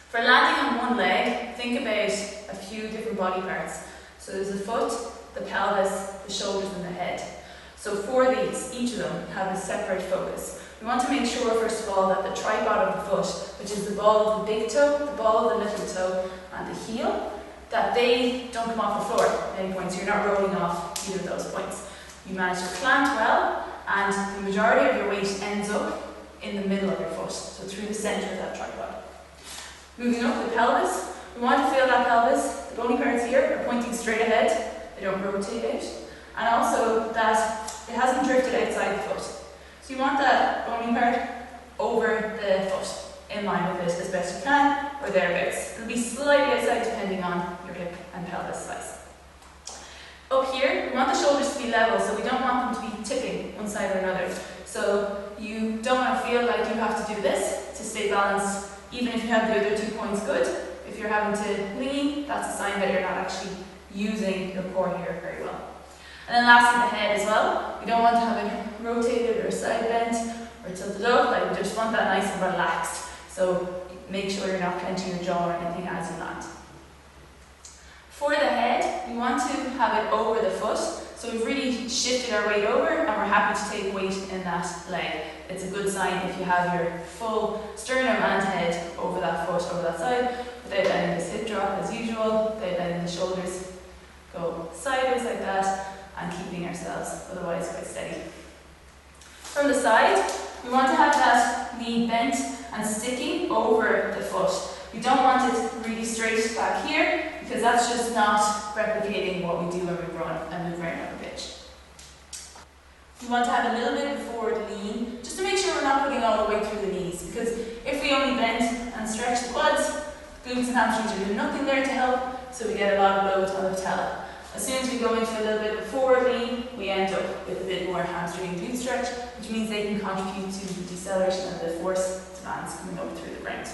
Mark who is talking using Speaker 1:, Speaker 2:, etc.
Speaker 1: For landing on one leg, think about a few different body parts. So there's the foot, the pelvis, the shoulders and the head. So for these, each of them have a separate focus. We want to make sure first of all that the tripod of the foot, which is the ball of the big toe, the ball of the little toe and the heel, that they don't come off the floor at any point, so you're not rolling off either of those points. You manage to plant well and the majority of your weight ends up in the middle of your foot, so through the centre of that tripod. Moving up the pelvis, we want to feel that pelvis. The bony parts here are pointing straight ahead, they don't rotate out, and also that it hasn't drifted outside the foot. So you want that bony part over the foot, in line with it as best you can, or thereabouts. It'll be slightly outside depending on your hip and pelvis size. Up here, we want the shoulders to be level, so we don't want them to be tipping one side or another. So you don't want to feel like you have to do this to stay balanced, even if you have the other 2 points good. If you're having to lean, that's a sign that you're not actually using your core here very well. And then lastly, the head as well. We don't want to have it rotated or side bent or tilted up, like we just want that nice and relaxed. So make sure you're not clenching your jaw or anything as you land. For the head, we want to have it over the foot. So we've really shifted our weight over and we're happy to take weight in that leg. It's a good sign if you have your full sternum and head over that foot, over that side, without letting this hip drop as usual, without letting the shoulders go sideways like that, and keeping ourselves otherwise quite steady. From the side, we want to have that knee bent and sticking over the foot. We don't want it really straight back here because that's just not replicating what we do when we run and move around on the pitch. We want to have a little bit of forward lean just to make sure we're not putting all the way through the knees, because if we only bend and stretch the quads, glutes and hamstrings are doing nothing there to help, so we get a lot of load on the patella. As soon as we go into a little bit of forward lean, we end up with a bit more hamstring and glute stretch, which means they can contribute to the deceleration of the force demands coming up through the ground.